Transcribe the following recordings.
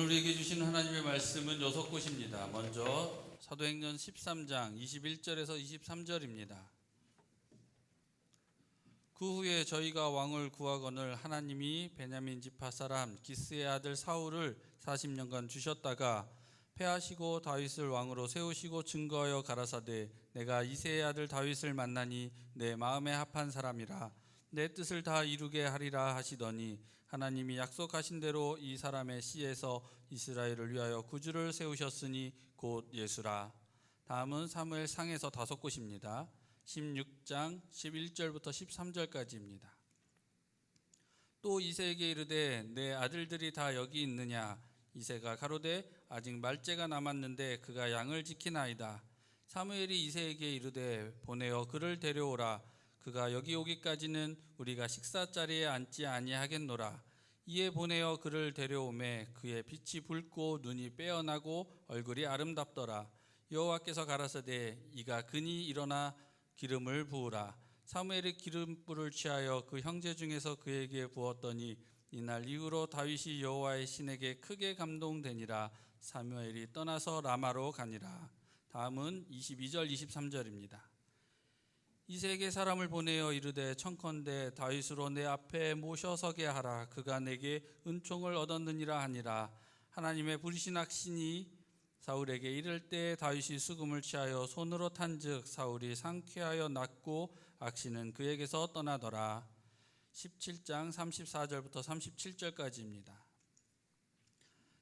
우리에게 주신 하나님의 말씀은 6곳입니다. 먼저 사도행전 13장 21절에서 23절입니다. 그 후에 저희가 왕을 구하거늘 하나님이 베냐민 지파 사람 기스의 아들 사울을 40년간 주셨다가 패하시고 다윗을 왕으로 세우시고 증거하여 가라사대 내가 이새의 아들 다윗을 만나니 내 마음에 합한 사람이라 내 뜻을 다 이루게 하리라 하시더니 하나님이 약속하신 대로 이 사람의 씨에서 이스라엘을 위하여 구주를 세우셨으니 곧 예수라. 다음은 사무엘상에서 5곳입니다. 16장 11절부터 13절까지입니다. 또 이새에게 이르되 내 아들들이 다 여기 있느냐. 이새가 가로되 아직 말째가 남았는데 그가 양을 지키나이다. 사무엘이 이새에게 이르되 보내어 그를 데려오라. 그가 여기 오기까지는 우리가 식사자리에 앉지 아니하겠노라. 이에 보내어 그를 데려오매 그의 빛이 붉고 눈이 빼어나고 얼굴이 아름답더라. 여호와께서 가라사대 이가 그니 일어나 기름을 부으라. 사무엘이 기름불을 취하여 그 형제 중에서 그에게 부었더니 이날 이후로 다윗이 여호와의 신에게 크게 감동되니라. 사무엘이 떠나서 라마로 가니라. 다음은 22절 23절입니다. 이새에게 사람을 보내어 이르되 청컨대 다윗으로 내 앞에 모셔서게 하라. 그가 내게 은총을 얻었느니라 하니라. 하나님의 부르신 악신이 사울에게 이를 때 다윗이 수금을 취하여 손으로 탄즉 사울이 상쾌하여 낫고 악신은 그에게서 떠나더라. 17장 34절부터 37절까지입니다.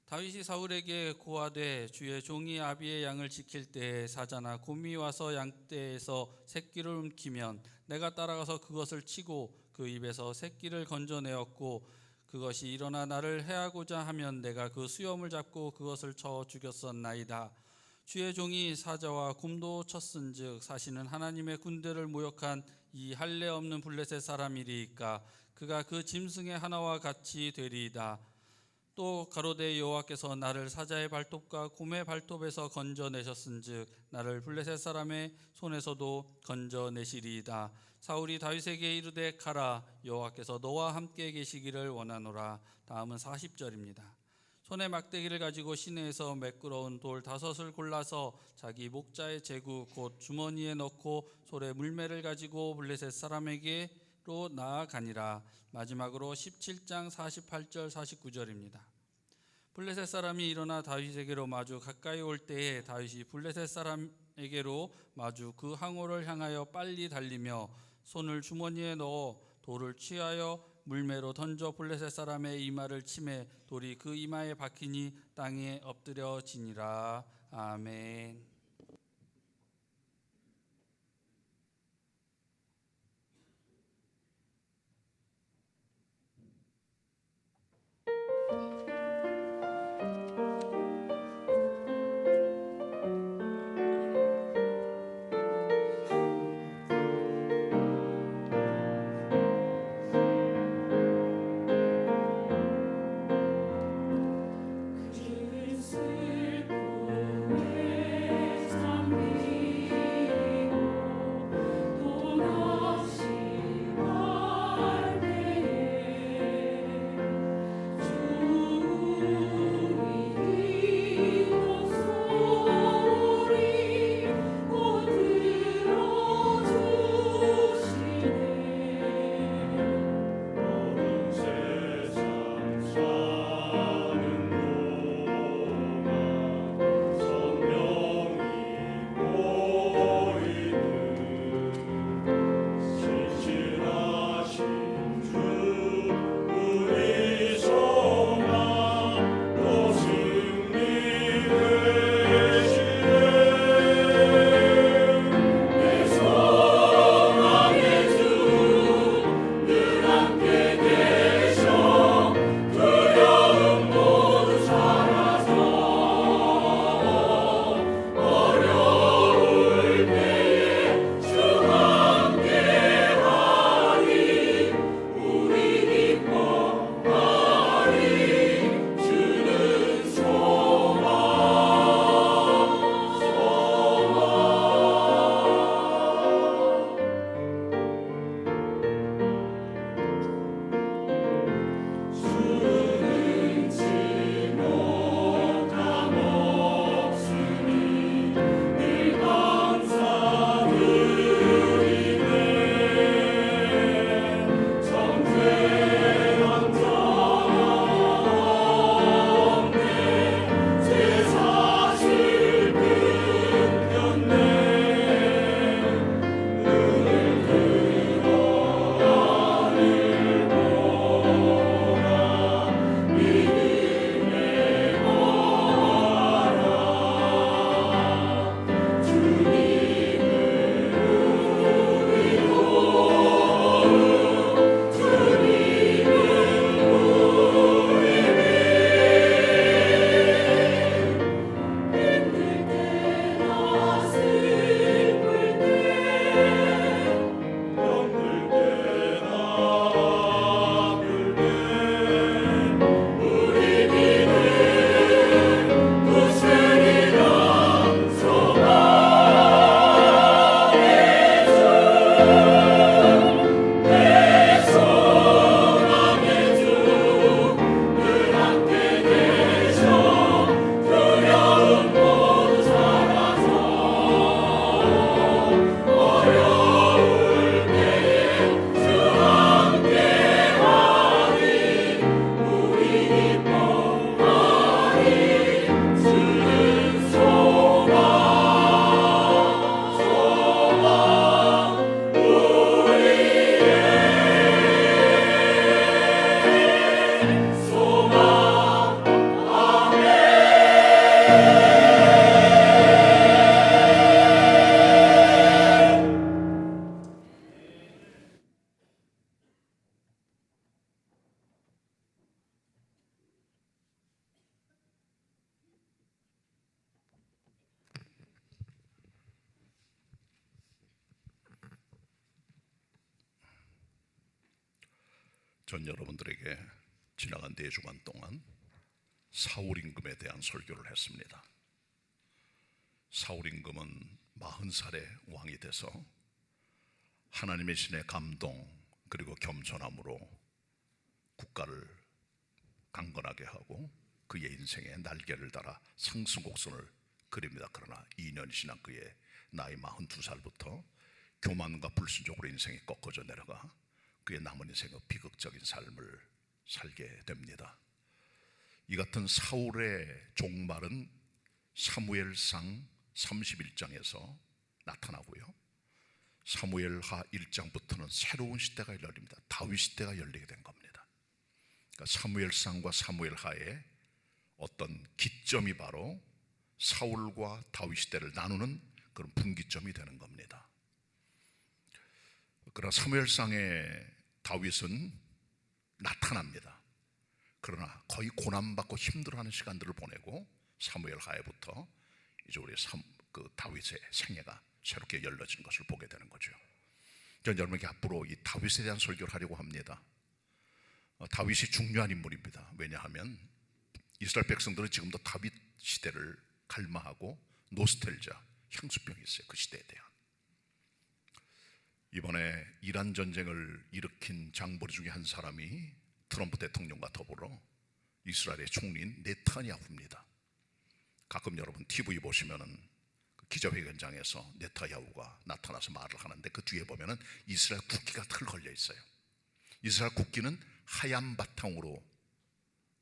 다윗이 사울에게 고하되 주의 종이 아비의 양을 지킬 때에 사자나 곰이 와서 양떼에서 새끼를 움키면 내가 따라가서 그것을 치고 그 입에서 새끼를 건져내었고 그것이 일어나 나를 해하고자 하면 내가 그 수염을 잡고 그것을 쳐 죽였었나이다. 주의 종이 사자와 곰도 쳤은즉 사시는 하나님의 군대를 모욕한 이 할례 없는 블레셋 사람이리이까 그가 그 짐승의 하나와 같이 되리이다. 또 가로되 여호와께서 나를 사자의 발톱과 곰의 발톱에서 건져내셨은즉 나를 블레셋 사람의 손에서도 건져내시리이다. 사울이 다윗에게 이르되 가라. 여호와께서 너와 함께 계시기를 원하노라. 다음은 40절입니다. 손에 막대기를 가지고 시내에서 매끄러운 돌 5을 골라서 자기 목자의 제구 곧 주머니에 넣고 솔에 물매를 가지고 블레셋 사람에게로 나아가니라. 마지막으로 17장 48절 49절입니다. 블레셋 사람이 일어나 다윗에게로 마주 가까이 올 때에 다윗이 블레셋 사람에게로 마주 그 항우를 향하여 빨리 달리며 손을 주머니에 넣어 돌을 취하여 물매로 던져 블레셋 사람의 이마를 치매 돌이 그 이마에 박히니 땅에 엎드려지니라. 아멘. 그 슬픔에 전 여러분들에게 지나간 4주간 동안 사울 임금에 대한 설교를 했습니다. 사울 임금은 40살에 왕이 돼서 하나님의 신의 감동 그리고 겸손함으로 국가를 강건하게 하고 그의 인생에 날개를 달아 상승곡선을 그립니다. 그러나 2년 지난 그의 나이 42살부터 교만과 불순종으로 인생이 꺾어져 내려가 그의 남은 인생의 비극적인 삶을 살게 됩니다. 이 같은 사울의 종말은 사무엘상 31장에서 나타나고요, 사무엘하 1장부터는 새로운 시대가 열립니다. 다윗 시대가 열리게 된 겁니다. 그러니까 사무엘상과 사무엘하의 어떤 기점이 바로 사울과 다윗 시대를 나누는 그런 분기점이 되는 겁니다. 그러나 사무엘상의 다윗은 나타납니다. 그러나 거의 고난받고 힘들어하는 시간들을 보내고 사무엘하에부터 이제 우리 다윗의 생애가 새롭게 열려진 것을 보게 되는 거죠. 저는 여러분에게 앞으로 이 다윗에 대한 설교를 하려고 합니다. 다윗이 중요한 인물입니다. 왜냐하면 이스라엘 백성들은 지금도 다윗 시대를 갈망하고 노스텔자, 향수병이 있어요. 그 시대에 대한. 이번에 이란 전쟁을 일으킨 장벌 중에 한 사람이 트럼프 대통령과 더불어 이스라엘의 총리인 네타냐후입니다. 가끔 여러분 TV 보시면은 기자회견장에서 네타냐후가 나타나서 말을 하는데 그 뒤에 보면은 이스라엘 국기가 털 걸려 있어요. 이스라엘 국기는 하얀 바탕으로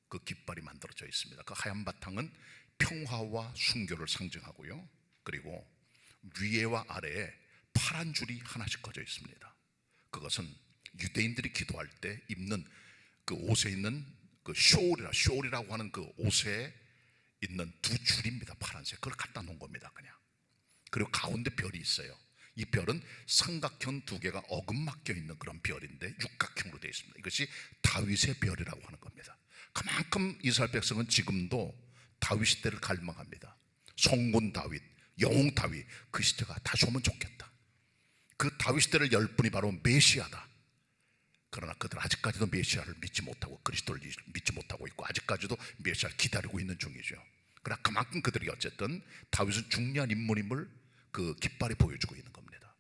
그 깃발이 만들어져 있습니다. 그 하얀 바탕은 평화와 순교를 상징하고요, 그리고 위에와 아래에 파란 줄이 하나씩 꺼져 있습니다. 그것은 유대인들이 기도할 때 입는 그 옷에 있는 그 쇼울이라고 하는 그 옷에 있는 두 줄입니다. 파란색. 그걸 갖다 놓은 겁니다. 그냥. 그리고 가운데 별이 있어요. 이 별은 삼각형 2개가 어긋맞겨 있는 그런 별인데 육각형으로 되어 있습니다. 이것이 다윗의 별이라고 하는 겁니다. 그만큼 이스라엘 백성은 지금도 다윗 시대를 갈망합니다. 성군 다윗, 영웅 다윗, 그 시대가 다시 오면 좋겠다. 그 다윗 시대를 열 분이 바로 메시아다. 그러나 그들은 아직까지도 메시아를 믿지 못하고 그리스도를 믿지 못하고 있고 아직까지도 메시아를 기다리고 있는 중이죠. 그러나 그만큼 그들이 어쨌든 다윗은 중요한 인물임을 그 깃발이 보여주고 있는 겁니다.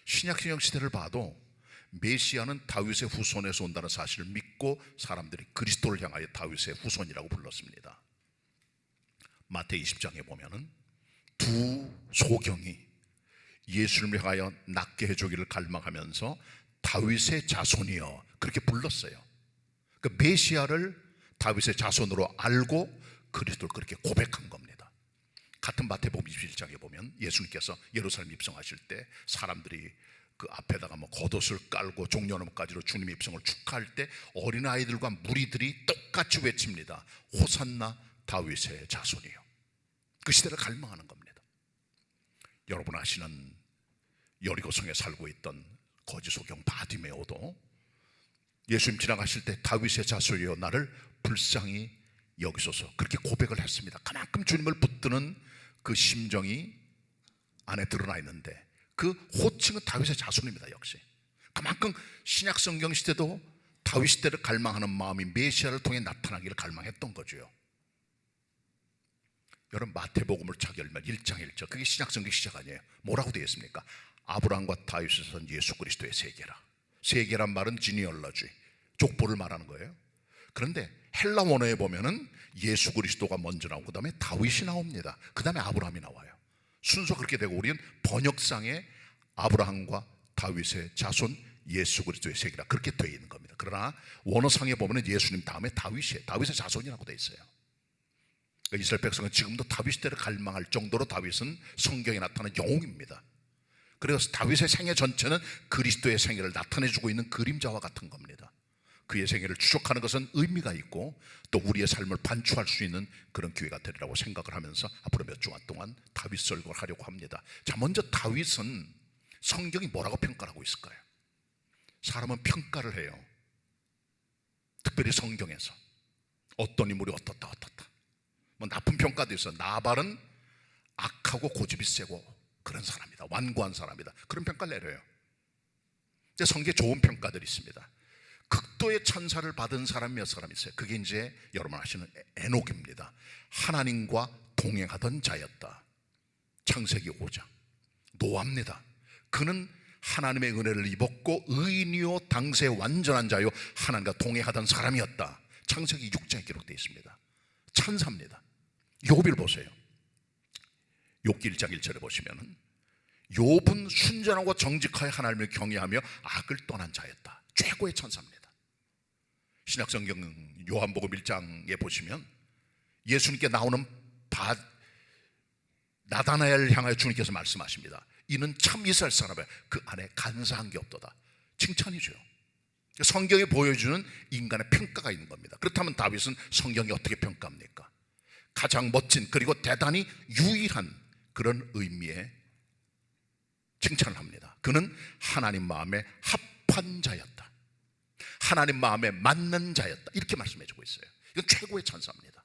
신약성경 시대를 봐도 메시아는 다윗의 후손에서 온다는 사실을 믿고 사람들이 그리스도를 향하여 다윗의 후손이라고 불렀습니다. 마태복음 20장에 보면은 두 소경이 예수님을 향하여 낫게 해주기를 갈망하면서 다윗의 자손이여 그렇게 불렀어요. 그 메시아를 다윗의 자손으로 알고 그리스도를 그렇게 고백한 겁니다. 같은 마태복음 21장에 보면 예수님께서 예루살렘 입성하실 때 사람들이 그 앞에다가 겉옷을 깔고 종려나무까지로 주님 입성을 축하할 때 어린아이들과 무리들이 똑같이 외칩니다. 호산나 다윗의 자손이요. 그 시대를 갈망하는 겁니다. 여러분 아시는 여리고성에 살고 있던 거지소경 바디메오도 예수님 지나가실 때 다윗의 자손이여 나를 불쌍히 여기소서 그렇게 고백을 했습니다. 그만큼 주님을 붙드는 그 심정이 안에 드러나 있는데 그 호칭은 다윗의 자손입니다. 역시 그만큼 신약 성경 시대도 다윗 시대를 갈망하는 마음이 메시아를 통해 나타나기를 갈망했던 거죠. 여러분 마태복음을 쫙 열면 1장 1절 그게 신약 성경 시작 아니에요. 뭐라고 되어 있습니까? 아브라함과 다윗을 선 예수 그리스도의 세계라. 세계란 말은 지니얼러지, 족보를 말하는 거예요. 그런데 헬라 원어에 보면은 예수 그리스도가 먼저 나오고 그 다음에 다윗이 나옵니다. 그 다음에 아브라함이 나와요. 순서 그렇게 되고 우리는 번역상에 아브라함과 다윗의 자손 예수 그리스도의 세계라 그렇게 되어 있는 겁니다. 그러나 원어상에 보면은 예수님 다음에 다윗이에요. 다윗의 자손이라고 되어 있어요. 그러니까 이스라엘 백성은 지금도 다윗 시대를 갈망할 정도로 다윗은 성경에 나타나는 영웅입니다. 그래서 다윗의 생애 전체는 그리스도의 생애를 나타내주고 있는 그림자와 같은 겁니다. 그의 생애를 추적하는 것은 의미가 있고 또 우리의 삶을 반추할 수 있는 그런 기회가 되리라고 생각을 하면서 앞으로 몇 주간 동안 다윗 설교를 하려고 합니다. 자, 먼저 다윗은 성경이 뭐라고 평가를 하고 있을까요? 사람은 평가를 해요. 특별히 성경에서 어떤 인물이 어떻다 뭐 나쁜 평가도 있어요. 나발은 악하고 고집이 세고 그런 사람이다, 완고한 사람이다, 그런 평가를 내려요. 근데 성경에 좋은 평가들이 있습니다. 극도의 천사를 받은 사람이 몇 사람 있어요. 그게 이제 여러분 아시는 에녹입니다. 하나님과 동행하던 자였다. 창세기 5장. 노아입니다. 그는 하나님의 은혜를 입었고 의인이요 당세 완전한 자요 하나님과 동행하던 사람이었다. 창세기 6장에 기록되어 있습니다. 천사입니다. 욥을 보세요. 욥기 1장 1절에 보시면은 욥은 순전하고 정직하여 하나님을 경외하며 악을 떠난 자였다. 최고의 천사입니다. 신약성경 요한복음 1장에 보시면 예수님께 나오는 나다나엘을 향하여 주님께서 말씀하십니다. 이는 참 이스라엘 사람이야. 그 안에 간사한 게 없도다. 칭찬이죠. 성경이 보여주는 인간의 평가가 있는 겁니다. 그렇다면 다윗은 성경이 어떻게 평가합니까? 가장 멋진 그리고 대단히 유일한 그런 의미의 칭찬을 합니다. 그는 하나님 마음에 합한 자였다. 하나님 마음에 맞는 자였다. 이렇게 말씀해주고 있어요. 이건 최고의 천사입니다.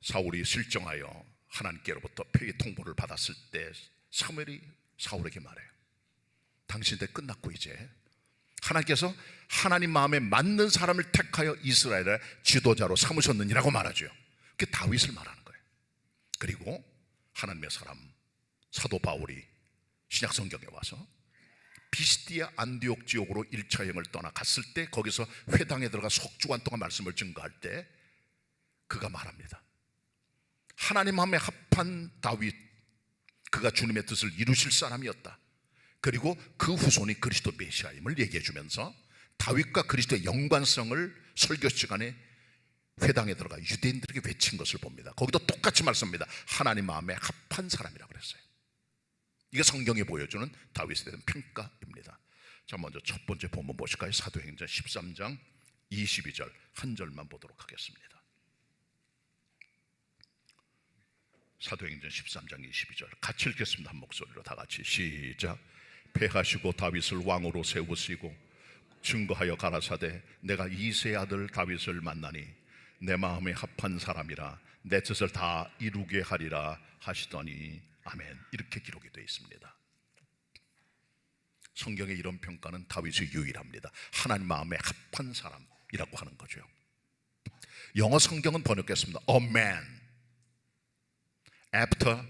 사울이 실정하여 하나님께로부터 폐의 통보를 받았을 때 사무엘이 사울에게 말해요. 당신들 끝났고 이제 하나님께서 하나님 마음에 맞는 사람을 택하여 이스라엘의 지도자로 삼으셨느니라고 말하죠. 그게 다윗을 말하는 거예요. 그리고 하나님의 사람 사도 바울이 신약성경에 와서 비시디아 안디옥 지역으로 1차 여행을 떠나 갔을 때 거기서 회당에 들어가 석주간 동안 말씀을 증거할 때 그가 말합니다. 하나님 마음에 합한 다윗, 그가 주님의 뜻을 이루실 사람이었다. 그리고 그 후손이 그리스도 메시아임을 얘기해 주면서 다윗과 그리스도의 연관성을 설교 시간에 회당에 들어가 유대인들에게 외친 것을 봅니다. 거기도 똑같이 말씀합니다. 하나님 마음에 합한 사람이라고 그랬어요. 이게 성경이 보여주는 다윗에 대한 평가입니다. 자, 먼저 첫 번째 본문 보실까요? 사도행전 13장 22절 한 절만 보도록 하겠습니다. 사도행전 13장 22절 같이 읽겠습니다. 한 목소리로 다 같이 시작. 패하시고 다윗을 왕으로 세우시고 증거하여 가라사대 내가 이새의 아들 다윗을 만나니 내 마음에 합한 사람이라 내 뜻을 다 이루게 하리라 하시더니 아멘. 이렇게 기록이 되어 있습니다. 성경의 이런 평가는 다윗이 유일합니다. 하나님 마음에 합한 사람이라고 하는 거죠. 영어 성경은 번역했습니다. A man after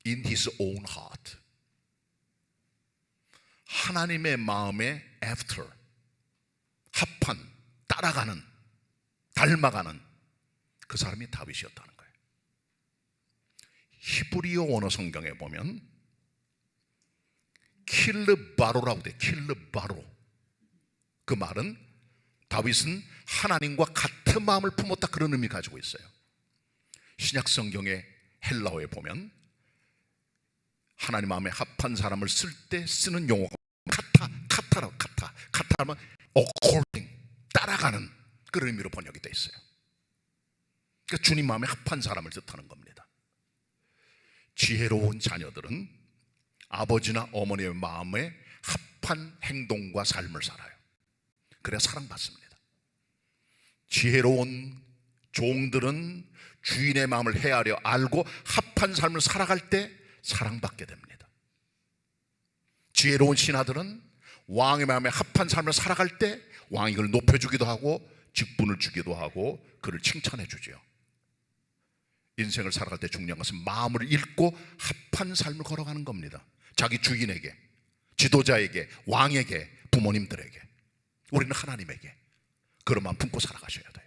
in his own heart. 하나님의 마음에 after, 합한, 따라가는, 닮아가는 그 사람이 다윗이었다는 거예요. 히브리어 원어 성경에 보면 킬르바로라고 돼. 킬르바로. 그 말은 다윗은 하나님과 같은 마음을 품었다, 그런 의미 가지고 있어요. 신약 성경의 헬라어에 보면 하나님 마음에 합한 사람을 쓸 때 쓰는 용어가 카타라고. 카타하면 according, 따라가는 그런 의미로 번역이 되어 있어요. 그러니까 주님 마음에 합한 사람을 뜻하는 겁니다. 지혜로운 자녀들은 아버지나 어머니의 마음에 합한 행동과 삶을 살아요. 그래야 사랑받습니다. 지혜로운 종들은 주인의 마음을 헤아려 알고 합한 삶을 살아갈 때 사랑받게 됩니다. 지혜로운 신하들은 왕의 마음에 합한 삶을 살아갈 때 왕이 그를 높여주기도 하고 직분을 주기도 하고 그를 칭찬해 주죠. 인생을 살아갈 때 중요한 것은 마음을 읽고 합한 삶을 걸어가는 겁니다. 자기 주인에게, 지도자에게, 왕에게, 부모님들에게, 우리는 하나님에게 그런 마음 품고 살아가셔야 돼요.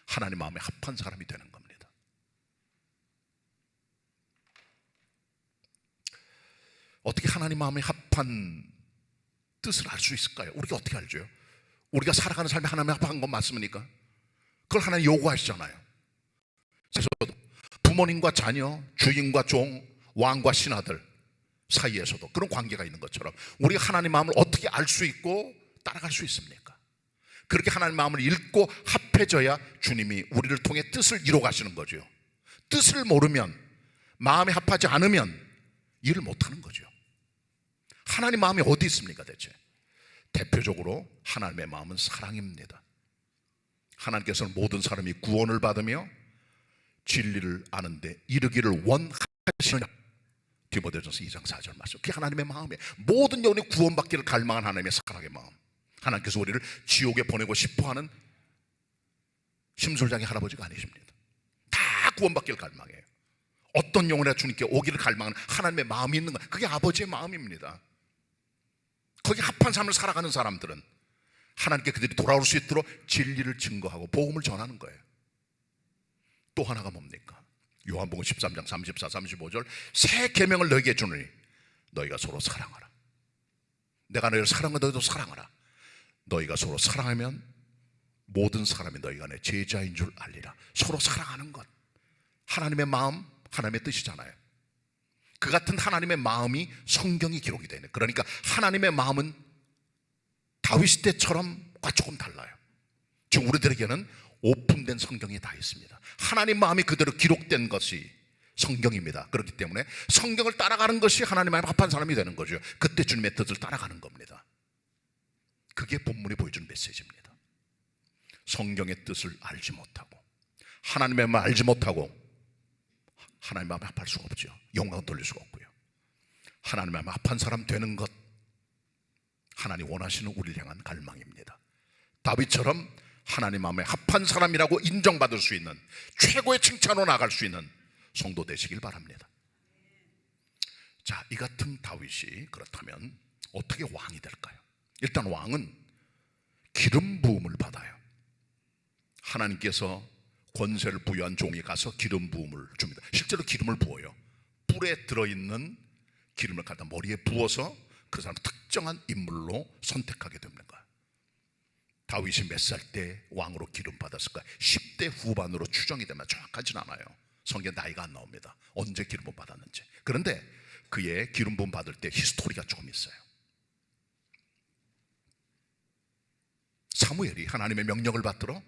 하나님 마음에 합한 사람이 되는 겁니다. 어떻게 하나님 마음에 합한 뜻을 알 수 있을까요? 우리가 어떻게 알죠? 우리가 살아가는 삶에 하나님에 합한 건 맞습니까? 그걸 하나님 요구하시잖아요. 그래서 부모님과 자녀, 주인과 종, 왕과 신하들 사이에서도 그런 관계가 있는 것처럼 우리가 하나님 마음을 어떻게 알 수 있고 따라갈 수 있습니까? 그렇게 하나님 마음을 읽고 합해져야 주님이 우리를 통해 뜻을 이루어 가시는 거죠. 뜻을 모르면, 마음에 합하지 않으면 일을 못하는 거죠. 하나님 마음이 어디 있습니까 대체? 대표적으로 하나님의 마음은 사랑입니다. 하나님께서는 모든 사람이 구원을 받으며 진리를 아는데 이르기를 원하시느냐, 디모데전서 2장 4절 말씀. 그게 하나님의 마음에 모든 영혼이 구원받기를 갈망한 하나님의 사랑의 마음. 하나님께서 우리를 지옥에 보내고 싶어하는 심술장의 할아버지가 아니십니다. 다 구원받기를 갈망해요. 어떤 영혼이나 주님께 오기를 갈망하는 하나님의 마음이 있는 거예요. 그게 아버지의 마음입니다. 거기 합한 삶을 살아가는 사람들은 하나님께 그들이 돌아올 수 있도록 진리를 증거하고 복음을 전하는 거예요. 또 하나가 뭡니까? 요한복음 13장 34, 35절 새 계명을 너희에게 주노니 너희가 서로 사랑하라. 내가 너희를 사랑하고 너희도 사랑하라. 너희가 서로 사랑하면 모든 사람이 너희가 내 제자인 줄 알리라. 서로 사랑하는 것, 하나님의 마음, 하나님의 뜻이잖아요. 그 같은 하나님의 마음이 성경이 기록이 되네. 그러니까 하나님의 마음은 다윗 때처럼과 조금 달라요. 지금 우리들에게는 오픈된 성경이 다 있습니다. 하나님 마음이 그대로 기록된 것이 성경입니다. 그렇기 때문에 성경을 따라가는 것이 하나님 마음에 합한 사람이 되는 거죠. 그때 주님의 뜻을 따라가는 겁니다. 그게 본문이 보여주는 메시지입니다. 성경의 뜻을 알지 못하고 하나님의 마음을 알지 못하고 하나님 마음에 합할 수가 없죠. 영광 돌릴 수가 없고요. 하나님 마음에 합한 사람 되는 것, 하나님 원하시는 우리를 향한 갈망입니다. 다윗처럼 하나님 마음에 합한 사람이라고 인정받을 수 있는 최고의 칭찬으로 나갈 수 있는 성도 되시길 바랍니다. 자, 이 같은 다윗이 그렇다면 어떻게 왕이 될까요? 일단 왕은 기름 부음을 받아요. 하나님께서 권세를 부여한 종이 가서 기름 부음을 줍니다. 실제로 기름을 부어요. 뿔에 들어있는 기름을 갖다 머리에 부어서 그 사람 특정한 인물로 선택하게 됩니다. 다윗이 몇 살 때 왕으로 기름 받았을까요? 10대 후반으로 추정이 되면 정확하진 않아요. 성경 나이가 안 나옵니다. 언제 기름 부음 받았는지. 그런데 그의 기름 부음 받을 때 히스토리가 조금 있어요. 사무엘이 하나님의 명령을 받들어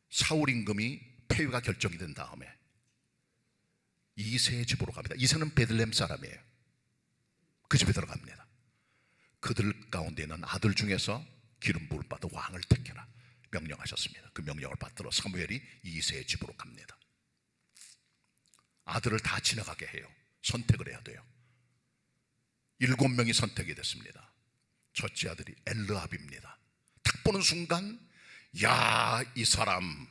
사울 임금이 폐위가 결정이 된 다음에 이새의 집으로 갑니다. 이새는 베들레헴 사람이에요. 그 집에 들어갑니다. 그들 가운데 있는 아들 중에서 기름 부음을 받아 왕을 택해라 명령하셨습니다. 그 명령을 받들어 사무엘이 이새의 집으로 갑니다. 아들을 다 지나가게 해요. 선택을 해야 돼요. 7명이 선택이 됐습니다. 첫째 아들이 엘르압입니다. 딱 보는 순간 야, 이 사람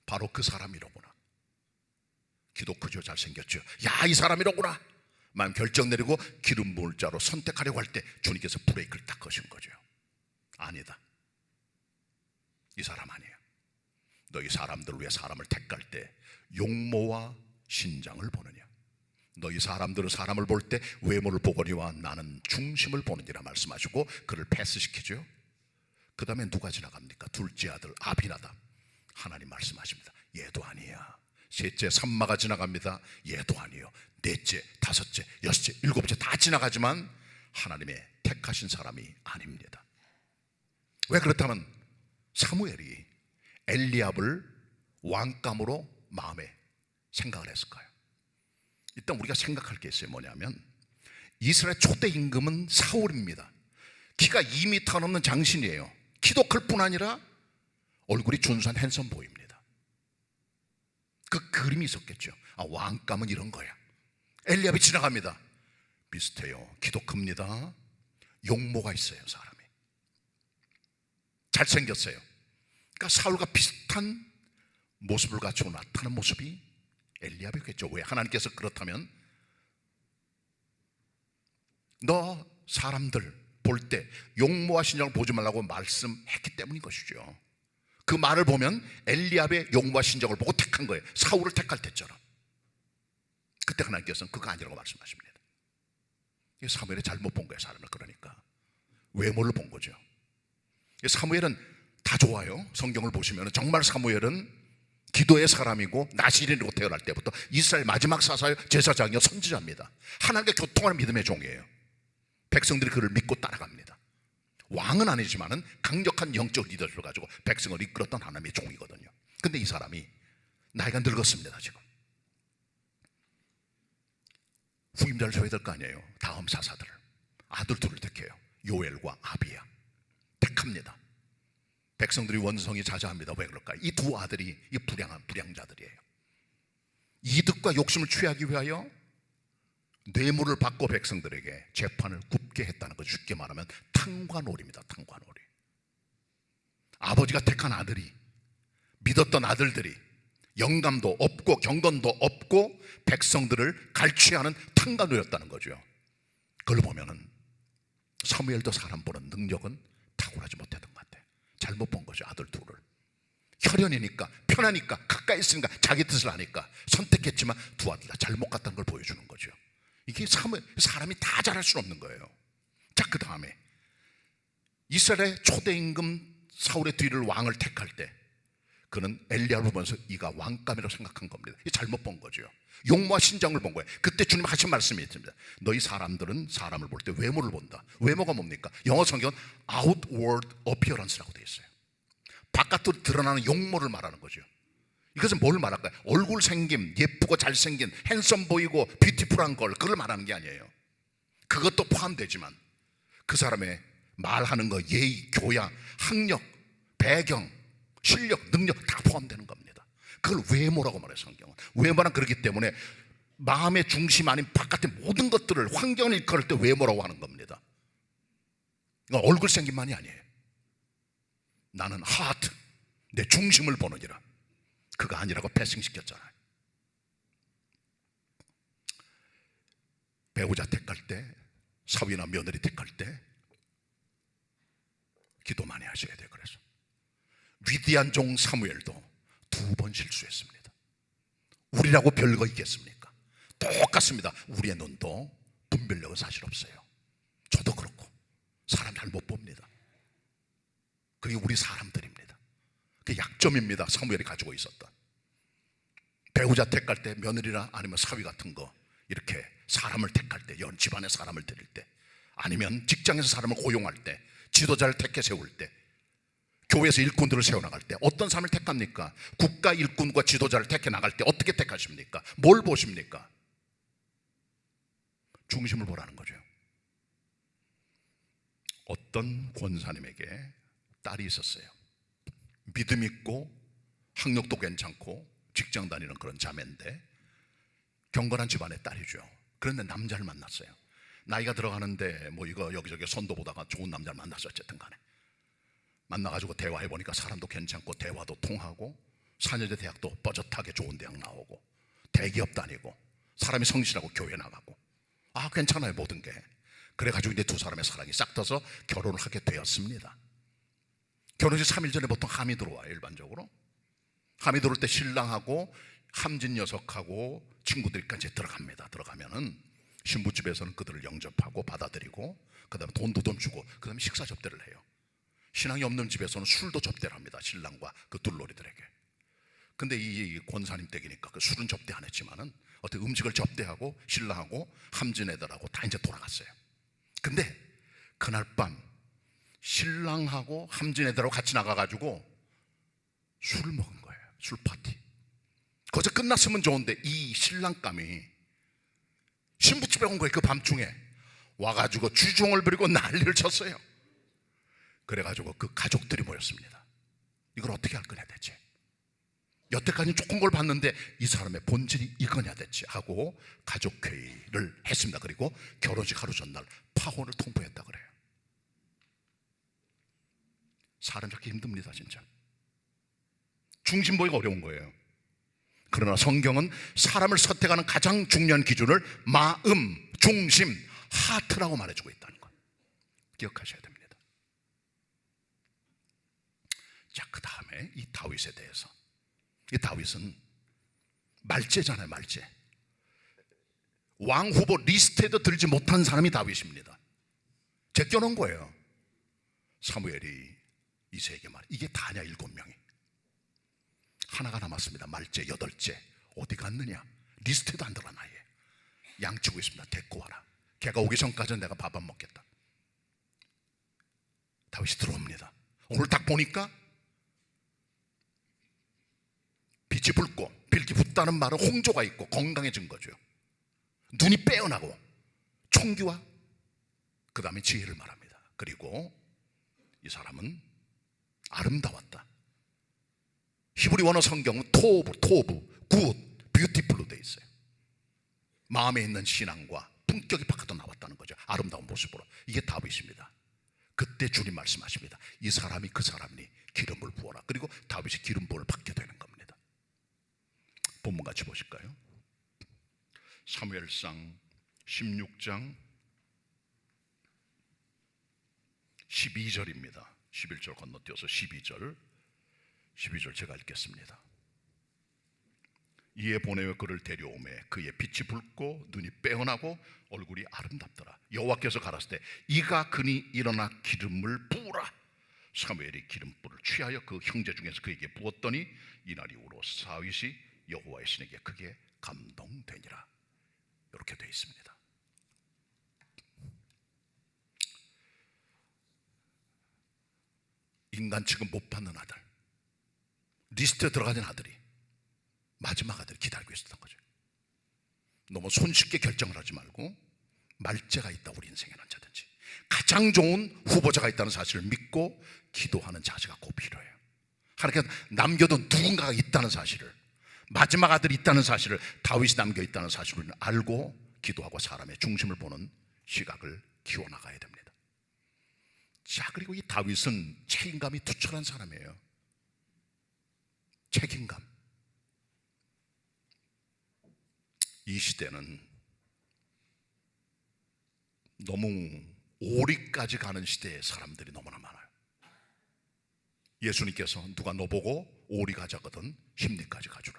바로 그 사람이로구나. 기도 크죠? 잘생겼죠? 야, 이 사람이로구나. 마음 결정 내리고 기름 부을 자로 선택하려고 할 때 주님께서 브레이크를 딱 거신 거죠. 아니다, 이 사람 아니에요. 너희 사람들을 위해 사람을 택할 때 용모와 신장을 보느냐? 너희 사람들은 사람을 볼 때 외모를 보거니와 나는 중심을 보느니라 말씀하시고 그를 패스시키죠. 그 다음에 누가 지나갑니까? 둘째 아들 아비나답. 하나님 말씀하십니다. 얘도 아니야. 셋째 삼마가 지나갑니다. 얘도 아니에요. 넷째, 다섯째, 여섯째, 일곱째 다 지나가지만 하나님의 택하신 사람이 아닙니다. 왜 그렇다면 사무엘이 엘리압을 왕감으로 마음에 생각을 했을까요? 일단 우리가 생각할 게 있어요. 뭐냐면 이스라엘 초대 임금은 사울입니다. 키가 2m 넘는 장신이에요. 키도 클 뿐 아니라 얼굴이 준수한 핸섬 보입니다. 그 그림이 있었겠죠. 아, 왕감은 이런 거야. 엘리압이 지나갑니다. 비슷해요. 키도 큽니다. 용모가 있어요. 사람이 잘생겼어요. 그러니까 사울과 비슷한 모습을 갖추고 나타나는 모습이 엘리압이겠죠. 왜? 하나님께서 그렇다면 너 사람들 볼 때 용모와 신장을 보지 말라고 말씀했기 때문인 것이죠. 그 말을 보면 엘리압의 용모와 신장을 보고 택한 거예요. 사울을 택할 때처럼. 그때 하나님께서는 그거 아니라고 말씀하십니다. 사무엘이 잘못 본 거예요. 사람을. 그러니까 외모를 본 거죠. 사무엘은 다 좋아요. 성경을 보시면 정말 사무엘은 기도의 사람이고 나실인으로 태어날 때부터 이스라엘 마지막 사사요 제사장이요 선지자입니다. 하나님과 교통하는 믿음의 종이에요. 백성들이 그를 믿고 따라갑니다. 왕은 아니지만은 강력한 영적 리더십을 가지고 백성을 이끌었던 하나님의 종이거든요. 근데 이 사람이 나이가 늙었습니다. 지금 후임자를 줘야 될 거 아니에요. 다음 사사들을 아들 둘을 택해요. 요엘과 아비야 택합니다. 백성들이 원성이 자자합니다. 왜 그럴까요? 이 두 아들이 이 불량자들이에요. 이득과 욕심을 취하기 위하여 뇌물을 받고 백성들에게 재판을 굽게 했다는 거죠. 쉽게 말하면 탕관오리입니다. 탕관오리. 아버지가 택한 아들이, 믿었던 아들들이 영감도 없고 경건도 없고 백성들을 갈취하는 탕관오리였다는 거죠. 그걸 보면은 사무엘도 사람 보는 능력은 탁월하지 못했던 것 같아요. 잘못 본 거죠. 아들 둘을. 혈연이니까, 편하니까, 가까이 있으니까, 자기 뜻을 아니까 선택했지만 두 아들 다 잘못 갔다는 걸 보여주는 거죠. 이게 사람이 다 잘할 수는 없는 거예요. 자, 그 다음에 이스라엘의 초대 임금 사울의 뒤를 왕을 택할 때 그는 엘리야를 보면서 이가 왕감이라고 생각한 겁니다. 이 잘못 본 거죠. 용모와 신장을 본 거예요. 그때 주님 하신 말씀이 있습니다. 너희 사람들은 사람을 볼 때 외모를 본다. 외모가 뭡니까? 영어 성경은 outward appearance라고 되어 있어요. 바깥으로 드러나는 용모를 말하는 거죠. 이것은 뭘 말할까요? 얼굴 생김, 예쁘고 잘생긴, 핸섬 보이고 뷰티풀한 걸, 그걸 말하는 게 아니에요. 그것도 포함되지만 그 사람의 말하는 거, 예의, 교양, 학력, 배경, 실력, 능력 다 포함되는 겁니다. 그걸 외모라고 말해요. 성경은 외모란 그렇기 때문에 마음의 중심 아닌 바깥의 모든 것들을, 환경을 일컬을 때 외모라고 하는 겁니다. 얼굴 생김만이 아니에요. 나는 하트, 내 중심을 보느니라. 그거 아니라고 패싱시켰잖아요. 배우자 택할 때, 사위나 며느리 택할 때 기도 많이 하셔야 돼요. 그래서 위대한 종 사무엘도 2번 실수했습니다. 우리라고 별거 있겠습니까? 똑같습니다. 우리의 눈도 분별력은 사실 없어요. 저도 그렇고 사람 잘 못 봅니다. 그게 우리 사람들입니다. 그게 약점입니다. 사무엘이 가지고 있었던. 배우자 택할 때, 며느리나 아니면 사위 같은 거, 이렇게 사람을 택할 때, 집안에 사람을 드릴 때, 아니면 직장에서 사람을 고용할 때, 지도자를 택해 세울 때, 교회에서 일꾼들을 세워나갈 때 어떤 사람을 택합니까? 국가 일꾼과 지도자를 택해 나갈 때 어떻게 택하십니까? 뭘 보십니까? 중심을 보라는 거죠. 어떤 권사님에게 딸이 있었어요. 믿음 있고 학력도 괜찮고 직장 다니는 그런 자매인데 경건한 집안의 딸이죠. 그런데 남자를 만났어요. 나이가 들어가는데 뭐 이거 여기저기 손도 보다가 좋은 남자를 만났어요. 어쨌든 간에 만나가지고 대화해보니까 사람도 괜찮고 대화도 통하고 4년제 대학도 뻐젓하게 좋은 대학 나오고 대기업 다니고 사람이 성실하고 교회 나가고 괜찮아요. 모든 게. 그래가지고 이제 두 사람의 사랑이 싹 터서 결혼을 하게 되었습니다. 결혼식 3일 전에 보통 함이 들어와요. 일반적으로 함이 들어올 때 신랑하고 함진 녀석하고 친구들까지 들어갑니다. 들어가면은 신부집에서는 그들을 영접하고 받아들이고 그 다음에 돈도 좀 주고 그 다음에 식사 접대를 해요. 신앙이 없는 집에서는 술도 접대를 합니다. 신랑과 그 둘놀이들에게. 근데 이 권사님 댁이니까 그 술은 접대 안 했지만은 어떻게 음식을 접대하고 신랑하고 함진 애들하고 다 이제 돌아갔어요. 근데 그날 밤 신랑하고 함진 애들하고 같이 나가가지고 술을 먹은 거예요. 술 파티. 거기서 끝났으면 좋은데 이 신랑감이 신부집에 온 거예요. 그 밤중에 와가지고 주종을 부리고 난리를 쳤어요. 그래가지고 그 가족들이 모였습니다. 이걸 어떻게 할 거냐 대체. 여태까지는 조금 걸 봤는데 이 사람의 본질이 이거냐 대체 하고 가족회의를 했습니다. 그리고 결혼식 하루 전날 파혼을 통보했다 그래요. 사람 잡기 힘듭니다. 진짜 중심 보기가 어려운 거예요. 그러나 성경은 사람을 선택하는 가장 중요한 기준을 마음, 중심, 하트라고 말해주고 있다는 것 기억하셔야 됩니다. 자, 그 다음에 이 다윗에 대해서. 이 다윗은 말제잖아요. 말제. 왕 후보 리스트에도 들지 못한 사람이 다윗입니다. 제껴놓은 거예요. 사무엘이 이새에게 말해. 이게 다냐 7명이. 하나가 남았습니다. 말제 8째. 어디 갔느냐. 리스트에도 안 들어나. 양치고 있습니다. 데리고 와라. 걔가 오기 전까지는 내가 밥 안 먹겠다. 다윗이 들어옵니다. 오늘 딱 보니까 빛이 붉고 빌기 붓다는 말은 홍조가 있고 건강해진 거죠. 눈이 빼어나고 총기와 그 다음에 지혜를 말합니다. 그리고 이 사람은 아름다웠다. 히브리 원어 성경은 토브, 굿, 뷰티풀로 되어 있어요. 마음에 있는 신앙과 품격이 바깥으로 나왔다는 거죠. 아름다운 모습으로. 이게 다윗입니다. 그때 주님 말씀하십니다. 이 사람이 그 사람이니 기름을 부어라. 그리고 다윗이 기름 부음을 받게 되는 겁니다. 본문 같이 보실까요? 사무엘상 16장 12절입니다. 11절 건너뛰어서 12절 제가 읽겠습니다. 이에 보내어 그를 데려오매 그의 빛이 붉고 눈이 빼어나고 얼굴이 아름답더라. 여호와께서 가라사대 이가 그니 일어나 기름을 부으라. 사무엘이 기름불을 취하여 그 형제 중에서 그에게 부었더니 이날 이후로 다윗이 여호와의 신에게 크게 감동되니라. 이렇게 되어 있습니다. 인간 취급 못 받는 아들, 리스트에 들어가는 아들이 마지막 아들을 기다리고 있었던 거죠. 너무 손쉽게 결정을 하지 말고 말재가 있다. 우리 인생에는 언제든지 가장 좋은 후보자가 있다는 사실을 믿고 기도하는 자세가 꼭 필요해요. 하나님께서 남겨둔 누군가가 있다는 사실을, 마지막 아들이 있다는 사실을, 다윗이 남겨있다는 사실을 알고 기도하고 사람의 중심을 보는 시각을 키워나가야 됩니다. 자, 그리고 이 다윗은 책임감이 투철한 사람이에요. 책임감. 이 시대는 너무 오리까지 가는 시대에 사람들이 너무나 많아요. 예수님께서 누가 너 보고 오리 가자거든 십리까지 가주라.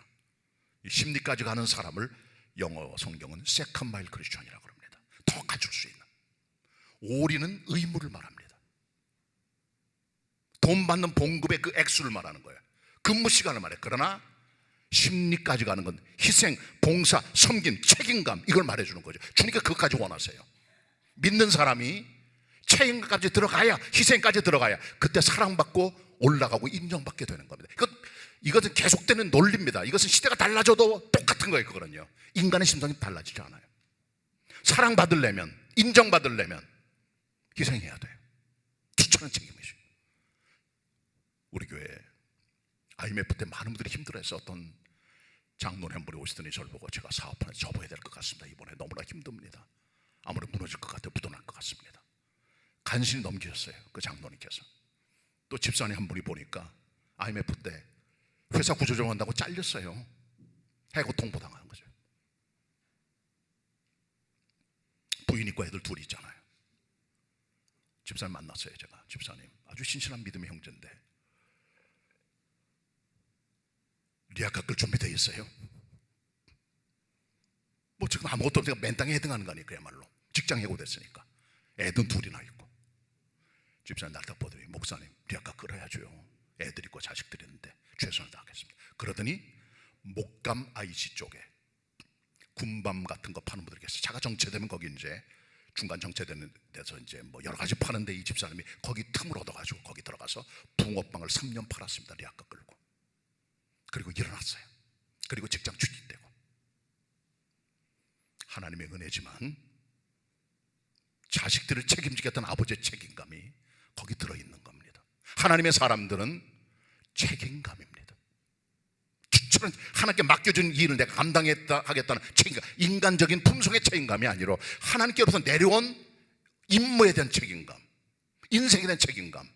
이 십리까지 가는 사람을 영어 성경은 세컨 마일 크리스천이라고 합니다. 더 가줄 수 있는. 오리는 의무를 말합니다. 돈 받는 봉급의 그 액수를 말하는 거예요. 근무 시간을 말해요. 그러나 십리까지 가는 건 희생, 봉사, 섬김, 책임감, 이걸 말해주는 거죠. 주님께 그것까지 원하세요. 믿는 사람이 책임까지 들어가야, 희생까지 들어가야 그때 사랑받고 올라가고 인정받게 되는 겁니다. 이것은 계속되는 논리입니다. 이것은 시대가 달라져도 똑같은 거예요. 그거는요, 인간의 심성이 달라지지 않아요. 사랑받으려면, 인정받으려면 희생해야 돼요. 투철한 책임이죠. 우리 교회 IMF 때 많은 분들이 힘들어해서 어떤 장로님 한 분이 오시더니 저를 보고 제가 사업 하나 접어야 될 것 같습니다. 이번에 너무나 힘듭니다. 아무래도 무너질 것 같아요. 부도날 것 같습니다. 간신히 넘기셨어요. 그 장로님께서. 또 집사님 한 분이 보니까 IMF 때 회사 구조조정 한다고 잘렸어요. 해고 통보당하는 거죠. 부인 있고 애들 둘이 있잖아요. 집사님 만났어요. 제가 집사님 아주 신실한 믿음의 형제인데 리아 깎을 준비되어 있어요? 뭐 지금 아무것도 없으니까 맨 땅에 헤딩하는 거 아니에요. 그야말로 직장 해고됐으니까. 애든 둘이나 있고. 집사님 날 딱 보더니 목사님 리아 깎을 해야죠. 애들 있고 자식들 있는데 최선을 다하겠습니다. 그러더니 목감 IC 쪽에 군밤 같은 거 파는 분들이 계세요. 차가 정체되면 거기 이제 중간 정체되는 데서 이제 뭐 여러 가지 파는데 이 집사님이 거기 틈을 얻어가지고 거기 들어가서 붕어빵을 3년 팔았습니다. 리아 깎을고. 그리고 일어났어요. 그리고 직장 취직되고. 하나님의 은혜지만 자식들을 책임지겠다는 아버지의 책임감이 거기 들어있는 겁니다. 하나님의 사람들은 책임감입니다. 추천은 하나님께 맡겨준 일을 내가 감당하겠다는 책임감, 인간적인 품성의 책임감이 아니라 하나님께로부터 내려온 임무에 대한 책임감, 인생에 대한 책임감,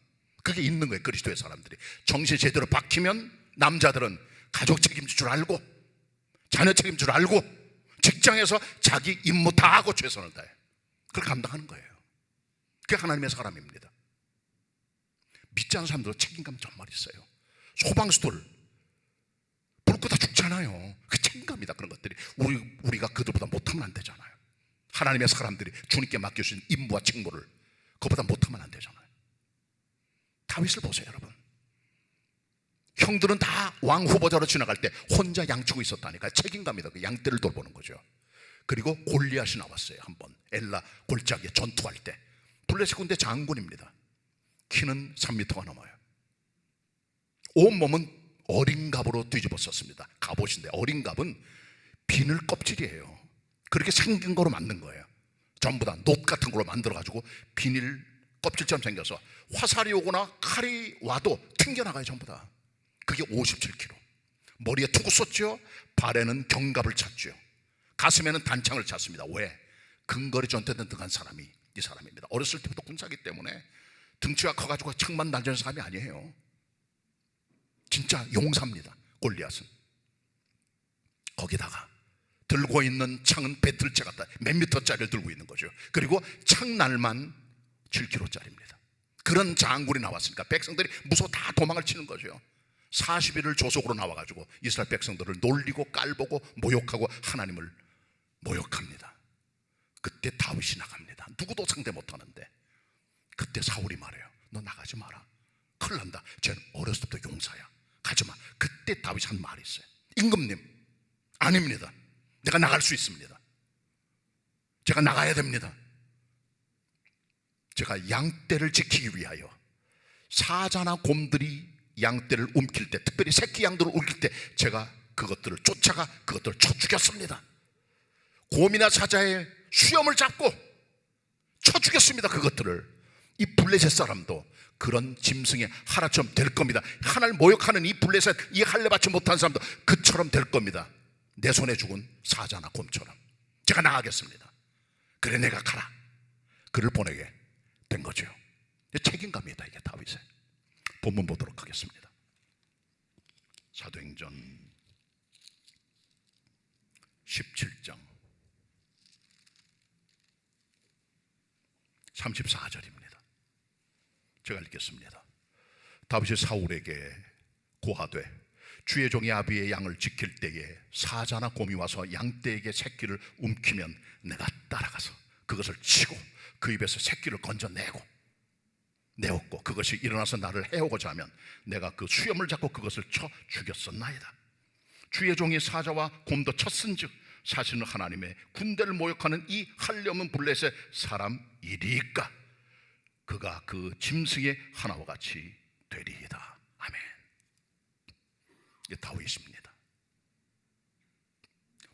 그게 있는 거예요. 그리스도의 사람들이 정신이 제대로 박히면 남자들은 가족 책임질 줄 알고, 자녀 책임질 줄 알고, 직장에서 자기 임무 다 하고 최선을 다해 그걸 감당하는 거예요. 그게 하나님의 사람입니다. 믿지 않는 사람들은 책임감 정말 있어요. 소방수들 불 끄다 죽잖아요. 그 책임감이다. 그런 것들이 우리가 그들보다 못하면 안 되잖아요. 하나님의 사람들이 주님께 맡겨주신 임무와 책무를 그보다 못하면 안 되잖아요. 다윗을 보세요. 여러분, 형들은 다 왕 후보자로 지나갈 때 혼자 양치고 있었다니까. 책임감이다. 그 양떼를 돌보는 거죠. 그리고 골리앗이 나왔어요. 한번 엘라 골짜기에 전투할 때. 블레셋 군대 장군입니다. 키는 3m가 넘어요. 온몸은 어린 갑으로 뒤집었었습니다. 갑옷인데 어린 갑은 비늘 껍질이에요. 그렇게 생긴 거로 만든 거예요. 전부 다 놋 같은 걸로 만들어가지고 비닐 껍질처럼 생겨서 화살이 오거나 칼이 와도 튕겨나가요. 전부 다. 그게 57kg. 머리에 투구 썼죠. 발에는 견갑을 찼죠. 가슴에는 단창을 찼습니다. 왜? 근거리 전투에 등한 사람이 이 사람입니다. 어렸을 때부터 군사기 때문에 등치가 커가지고 창만 날리는 사람이 아니에요. 진짜 용사입니다. 골리앗은. 거기다가 들고 있는 창은 배틀채 같다. 몇 미터짜리를 들고 있는 거죠. 그리고 창날만 7kg짜리입니다. 그런 장군이 나왔으니까 백성들이 무서워 다 도망을 치는 거죠. 40일을 조속으로 나와가지고 이스라엘 백성들을 놀리고 깔보고 모욕하고 하나님을 모욕합니다. 그때 다윗이 나갑니다. 누구도 상대 못하는데 그때 사울이 말해요. 너 나가지 마라. 큰일 난다. 쟤는 어렸을 때부터 용사야. 가지마. 그때 다윗이 한 말이 있어요. 임금님, 아닙니다. 내가 나갈 수 있습니다. 제가 나가야 됩니다. 제가 양떼를 지키기 위하여 사자나 곰들이 양떼를 움킬 때, 특별히 새끼 양들을 움킬 때 제가 그것들을 쫓아가 그것들을 쳐 죽였습니다. 곰이나 사자의 수염을 잡고 쳐 죽였습니다. 그것들을. 이 블레셋 사람도 그런 짐승의 하나처럼 될 겁니다. 하나를 모욕하는 이 블레셋, 이 할례받지 못한 사람도 그처럼 될 겁니다. 내 손에 죽은 사자나 곰처럼 제가 나가겠습니다. 그래 내가 가라. 그를 보내게 된 거죠. 책임감이다 이게 다윗의. 본문 보도록 하겠습니다. 사도행전 17장 34절입니다. 제가 읽겠습니다. 다윗이 사울에게 고하되 주의 종이 아비의 양을 지킬 때에 사자나 곰이 와서 양떼에게 새끼를 움키면 내가 따라가서 그것을 치고 그 입에서 새끼를 건져내고 내었고 그것이 일어나서 나를 해오고자 하면 내가 그 수염을 잡고 그것을 쳐 죽였었나이다. 주의 종이 사자와 곰도 쳤은즉 사실은 하나님의 군대를 모욕하는 이 할례없는 블레셋 사람이리까 그가 그 짐승의 하나와 같이 되리이다. 아멘. 이게 다윗입니다.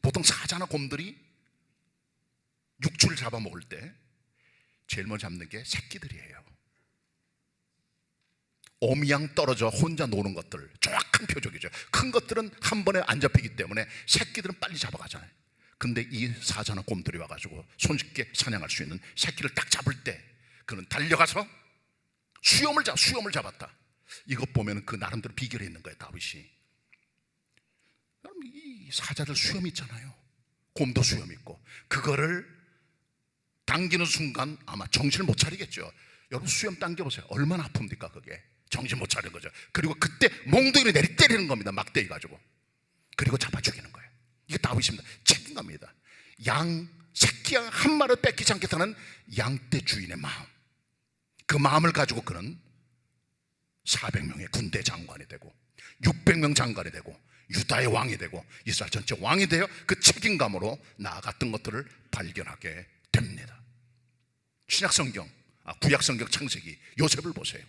보통 사자나 곰들이 육추를 잡아먹을 때 제일 먼저 잡는 게 새끼들이에요. 오미양 떨어져 혼자 노는 것들, 정확한 표적이죠. 큰 것들은 한 번에 안 잡히기 때문에 새끼들은 빨리 잡아가잖아요. 근데 이 사자나 곰들이 와가지고 손쉽게 사냥할 수 있는 새끼를 딱 잡을 때 그는 달려가서 수염을 잡았다. 이것 보면 그 나름대로 비결이 있는 거예요. 다윗이. 여러분 이 사자들 수염 있잖아요. 곰도 수염 있고 그거를 당기는 순간 아마 정신을 못 차리겠죠. 여러분 수염 당겨보세요. 얼마나 아픕니까 그게. 정신 못 차리는 거죠. 그리고 그때 몽둥이를 내리 때리는 겁니다. 막대기 가지고. 그리고 잡아 죽이는 거예요. 이게 다윗입니다. 책임갑니다. 새끼 양 한 마리를 뺏기지 않겠다는 양떼 주인의 마음. 그 마음을 가지고 그는 400명의 군대 장관이 되고 600명 장관이 되고 유다의 왕이 되고 이스라엘 전체 왕이 되어 그 책임감으로 나아갔던 것들을 발견하게 됩니다. 신약성경, 구약성경 창세기 요셉을 보세요.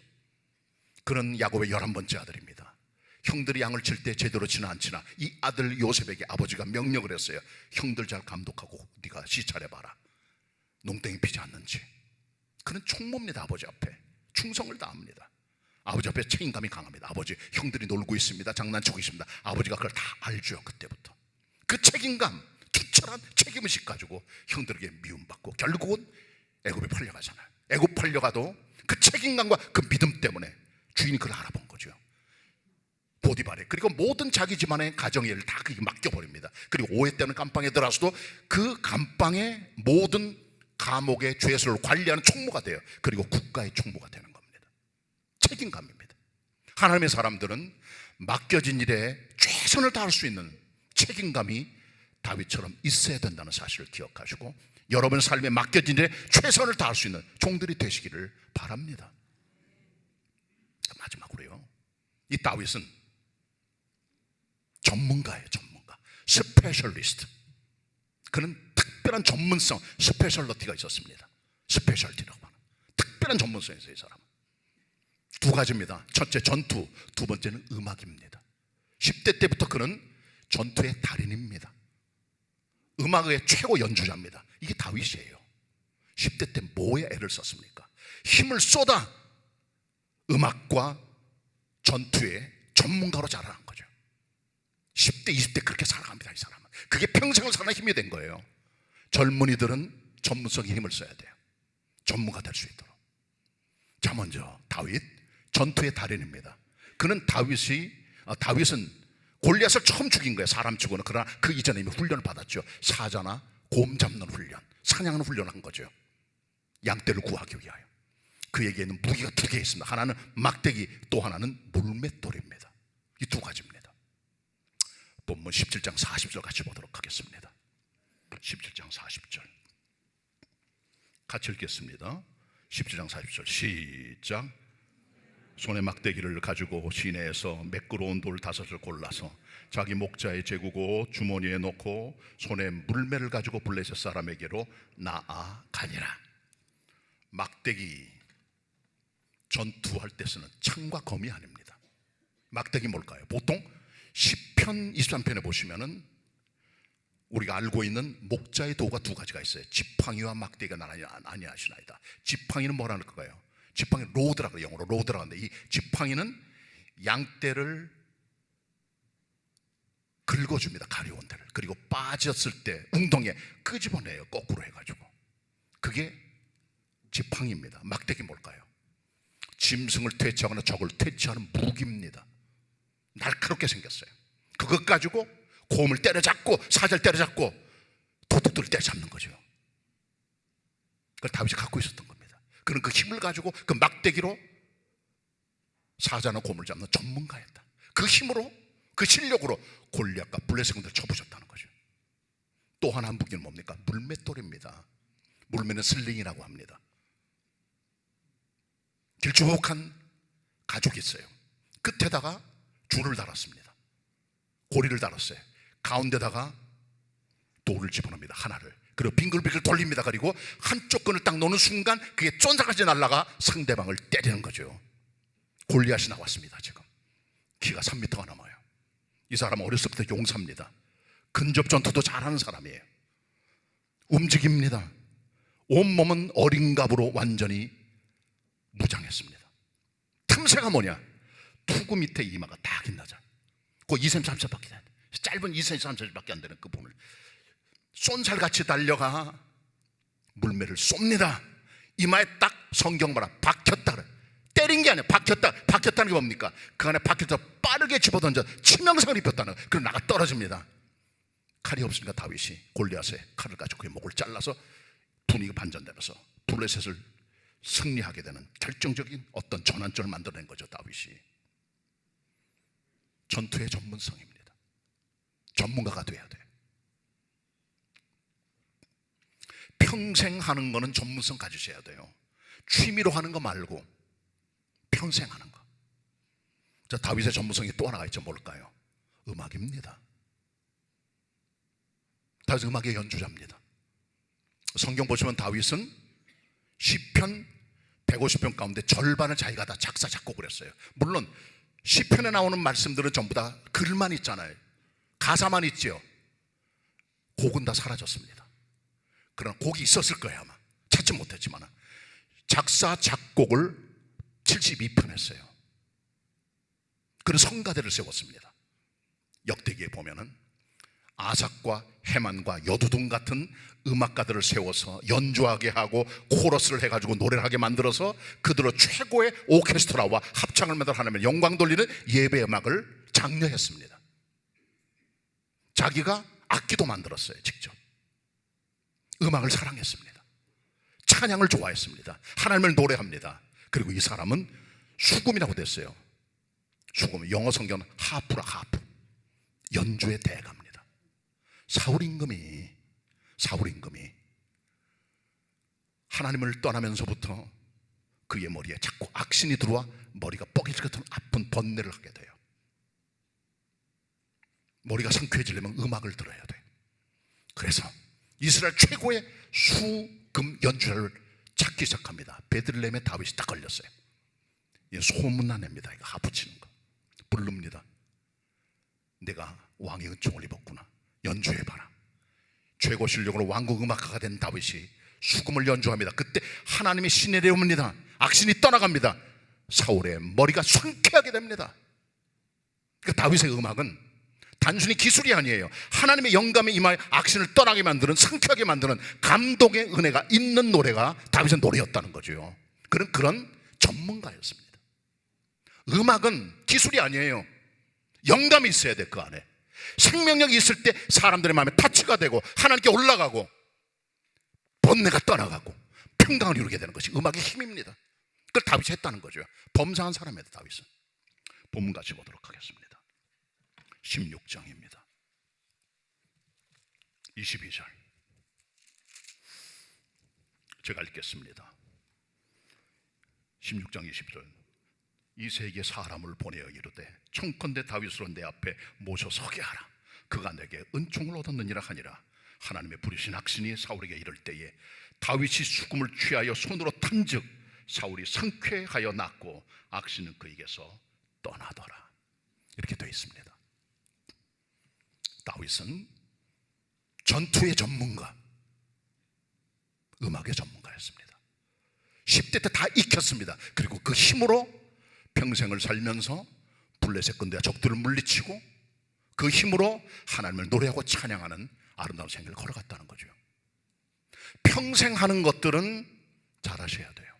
그는 야곱의 11번째 아들입니다. 형들이 양을 칠 때 제대로 치나 안 치나 이 아들 요셉에게 아버지가 명령을 했어요. 형들 잘 감독하고 네가 시찰해봐라. 농땡이 피지 않는지. 그는 총무입니다. 아버지 앞에 충성을 다합니다. 아버지 앞에 책임감이 강합니다. 아버지 형들이 놀고 있습니다. 장난치고 있습니다. 아버지가 그걸 다 알죠. 그때부터 그 책임감, 투철한 책임의식 가지고 형들에게 미움받고 결국은 애굽에 팔려가잖아요. 애굽 팔려가도 그 책임감과 그 믿음 때문에 주인이 그걸 알아본 거죠. 보디발에. 그리고 모든 자기 집안의 가정의 일을 다 그게 맡겨버립니다. 그리고 오해 때문에 감방에 들어가서도 그 감방의 모든 감옥의 죄수를 관리하는 총무가 돼요. 그리고 국가의 총무가 되는 겁니다. 책임감입니다. 하나님의 사람들은 맡겨진 일에 최선을 다할 수 있는 책임감이 다윗처럼 있어야 된다는 사실을 기억하시고 여러분 삶에 맡겨진 일에 최선을 다할 수 있는 종들이 되시기를 바랍니다. 마지막으로요, 이 다윗은 전문가예요. 전문가, 스페셜리스트. 그는 특별한 전문성, 스페셜리티가 있었습니다. 스페셜티라고 하는 특별한 전문성이 있어요. 이 사람은 두 가지입니다. 첫째 전투, 두 번째는 음악입니다. 10대 때부터 그는 전투의 달인입니다. 음악의 최고 연주자입니다. 이게 다윗이에요. 10대 때 뭐에 애를 썼습니까? 힘을 쏟아 음악과 전투의 전문가로 자라난 거죠. 10대, 20대 그렇게 살아갑니다. 이 사람은. 그게 평생을 사는 힘이 된 거예요. 젊은이들은 전문성에 힘을 써야 돼요. 전문가 될 수 있도록. 자, 먼저 다윗, 전투의 달인입니다. 다윗은 골리앗을 처음 죽인 거예요. 사람 치고는. 그러나 그 이전에 이미 훈련을 받았죠. 사자나 곰 잡는 훈련, 사냥하는 훈련을 한 거죠. 양떼를 구하기 위하여. 그에게는 무기가 두 개 있습니다. 하나는 막대기, 또 하나는 물맷돌입니다. 이 두 가지입니다. 본문 17장 40절 같이 보도록 하겠습니다. 17장 40절 같이 읽겠습니다. 17장 40절 시작. 손에 막대기를 가지고 시내에서 매끄러운 돌 5을 골라서 자기 목자에 재구고 주머니에 넣고 손에 물매를 가지고 블레셋 사람에게로 나아가니라. 막대기, 전투할 때 쓰는 창과 검이 아닙니다. 막대기 뭘까요? 보통 시편 23편에 보시면은 우리가 알고 있는 목자의 도구가 두 가지가 있어요. 지팡이와 막대기가 나란히 아니하시나이다. 지팡이는 뭐라는 거예요? 지팡이 로드라고, 영어로 로드라고 하는데, 이 지팡이는 양떼를 긁어줍니다. 가려운 데를. 그리고 빠졌을 때 웅덩이에 끄집어내요. 거꾸로 해가지고. 그게 지팡이입니다. 막대기 뭘까요? 짐승을 퇴치하거나 적을 퇴치하는 무기입니다. 날카롭게 생겼어요. 그것 가지고 곰을 때려잡고 사자를 때려잡고 도둑들을 때려잡는 거죠. 그걸 다윗이 갖고 있었던 겁니다. 그는 그 힘을 가지고 그 막대기로 사자나 곰을 잡는 전문가였다. 그 힘으로, 그 실력으로 골리앗과 블레셋군들을 쳐부셨다는 거죠. 또 하나 무기는 뭡니까? 물맷돌입니다. 물매는 슬링이라고 합니다. 길쭉한 가죽이 있어요. 끝에다가 줄을 달았습니다. 고리를 달았어요. 가운데다가 돌을 집어넣습니다. 하나를. 그리고 빙글빙글 돌립니다. 그리고 한쪽 끈을 딱 놓는 순간 그게 쫀사같이 날아가 상대방을 때리는 거죠. 골리앗이 나왔습니다. 지금 키가 3m가 넘어요. 이 사람은 어렸을 때 용사입니다. 근접 전투도 잘하는 사람이에요. 움직입니다. 온몸은 어린갑으로 완전히 무장했습니다. 틈새가 뭐냐? 투구 밑에 이마가 딱 있나자. 그 2cm 3cm밖에 안 돼. 짧은 2cm 3cm밖에 안 되는 그 부분을 쏜살같이 달려가 물매를 쏩니다. 이마에 딱 성경 봐라. 박혔다 그래. 때린 게 아니야. 박혔다는 게 뭡니까? 그 안에 박혀서 빠르게 집어던져 치명상을 입혔다는 거예요. 그럼 나가 떨어집니다. 칼이 없으니까 다윗이 골리앗의 칼을 가지고 그의 목을 잘라서 분위기가 반전되면서 블레셋을 승리하게 되는 결정적인 어떤 전환점을 만들어낸 거죠. 다윗이. 전투의 전문성입니다. 전문가가 돼야 돼요. 평생 하는 거는 전문성 가지셔야 돼요. 취미로 하는 거 말고 평생 하는 거. 자, 다윗의 전문성이 또 하나가 있죠. 뭘까요? 음악입니다. 다윗은 음악의 연주자입니다. 성경 보시면 다윗은 시편 150편 가운데 절반을 자기가 다 작사 작곡을 했어요. 물론 시편에 나오는 말씀들은 전부 다 글만 있잖아요. 가사만 있죠. 곡은 다 사라졌습니다. 그러나 곡이 있었을 거예요. 아마 찾지 못했지만 작사 작곡을 72편 했어요. 그런 성가대를 세웠습니다. 역대기에 보면은 아삭과 헤만과 여두둔 같은 음악가들을 세워서 연주하게 하고 코러스를 해가지고 노래를 하게 만들어서 그들로 최고의 오케스트라와 합창을 만들어 하나님의 영광 돌리는 예배 음악을 장려했습니다. 자기가 악기도 만들었어요. 직접 음악을 사랑했습니다. 찬양을 좋아했습니다. 하나님을 노래합니다. 그리고 이 사람은 수금이라고 됐어요. 수금, 영어 성경은 하프라. 하프, 연주의 대가입니다. 사울 임금이 하나님을 떠나면서부터 그의 머리에 자꾸 악신이 들어와 머리가 뻐개질 같은 아픈 번뇌를 하게 돼요. 머리가 상쾌해지려면 음악을 들어야 돼요. 그래서 이스라엘 최고의 수금 연주자를 찾기 시작합니다. 베들레헴에 다윗이 딱 걸렸어요. 소문난답니다. 이거 하프 치는 거 부릅니다. 내가 왕의 은총을 입었구나. 연주해봐라. 최고 실력으로 왕국 음악가가 된 다윗이 수금을 연주합니다. 그때 하나님의 신이 내려옵니다. 악신이 떠나갑니다. 사울의 머리가 상쾌하게 됩니다. 그러니까 다윗의 음악은 단순히 기술이 아니에요. 하나님의 영감의 이마에 악신을 떠나게 만드는, 상쾌하게 만드는 감동의 은혜가 있는 노래가 다윗의 노래였다는 거죠. 그런 전문가였습니다. 음악은 기술이 아니에요. 영감이 있어야 돼. 그 안에 생명력이 있을 때 사람들의 마음에 타치가 되고 하나님께 올라가고 번뇌가 떠나가고 평강을 이루게 되는 것이 음악의 힘입니다. 그걸 다윗이 했다는 거죠. 범상한 사람이다 다윗은. 본문 같이 보도록 하겠습니다. 16장입니다. 22절 제가 읽겠습니다. 16장 22절 이새에게 사람을 보내어 이르되 청컨대 다윗으로 내 앞에 모셔 서게 하라. 그가 내게 은총을 얻었느니라 하니라. 하나님의 부르신 악신이 사울에게 이를 때에 다윗이 수금을 취하여 손으로 탄즉 사울이 상쾌하여 낫고 악신은 그에게서 떠나더라. 이렇게 되어 있습니다. 다윗은 전투의 전문가, 음악의 전문가였습니다. 10대 때 다 익혔습니다. 그리고 그 힘으로 평생을 살면서 블레셋 군대와 적들을 물리치고 그 힘으로 하나님을 노래하고 찬양하는 아름다운 생애를 걸어갔다는 거죠. 평생 하는 것들은 잘하셔야 돼요.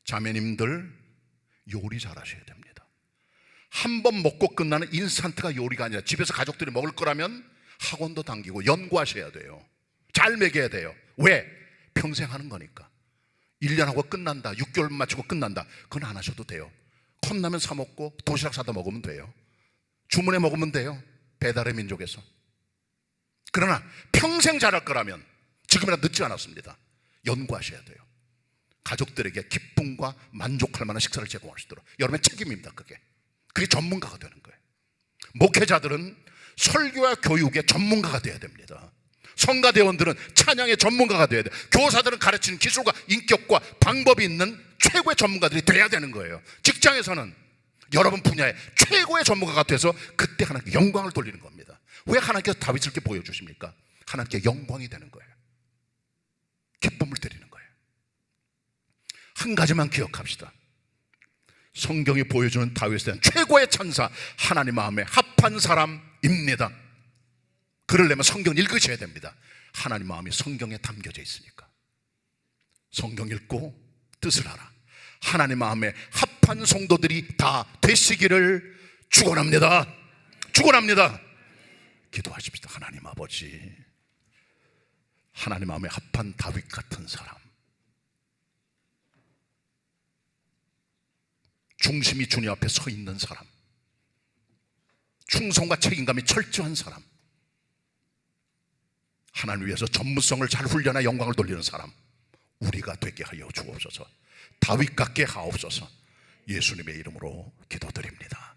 자매님들 요리 잘하셔야 됩니다. 한 번 먹고 끝나는 인스턴트가 요리가 아니라 집에서 가족들이 먹을 거라면 학원도 당기고 연구하셔야 돼요. 잘 먹여야 돼요. 왜? 평생 하는 거니까. 1년 하고 끝난다, 6개월 마치고 끝난다, 그건 안 하셔도 돼요. 컵라면 사 먹고 도시락 사다 먹으면 돼요. 주문해 먹으면 돼요. 배달의 민족에서. 그러나 평생 잘할 거라면 지금이라 늦지 않았습니다. 연구하셔야 돼요. 가족들에게 기쁨과 만족할 만한 식사를 제공할 수 있도록 여러분의 책임입니다. 그게 전문가가 되는 거예요. 목회자들은 설교와 교육의 전문가가 되어야 됩니다. 성가대원들은 찬양의 전문가가 되어야 돼요. 교사들은 가르치는 기술과 인격과 방법이 있는 최고의 전문가들이 돼야 되는 거예요. 직장에서는 여러분 분야의 최고의 전문가가 돼서 그때 하나님께 영광을 돌리는 겁니다. 왜 하나님께서 다윗을 이렇게 보여주십니까? 하나님께 영광이 되는 거예요. 기쁨을 드리는 거예요. 한 가지만 기억합시다. 성경이 보여주는 다윗에 대한 최고의 찬사, 하나님 마음에 합한 사람입니다. 그러려면 성경을 읽으셔야 됩니다. 하나님 마음이 성경에 담겨져 있으니까. 성경 읽고 뜻을 알아. 하나님 마음에 합한 성도들이 다 되시기를 축원합니다. 축원합니다. 기도하십시다. 하나님 아버지, 하나님 마음에 합한 다윗 같은 사람, 중심이 주님 앞에 서 있는 사람, 충성과 책임감이 철저한 사람, 하나님을 위해서 전문성을 잘 훈련하 영광을 돌리는 사람, 우리가 되게 하여 주옵소서. 다윗 같게 하옵소서. 예수님의 이름으로 기도드립니다.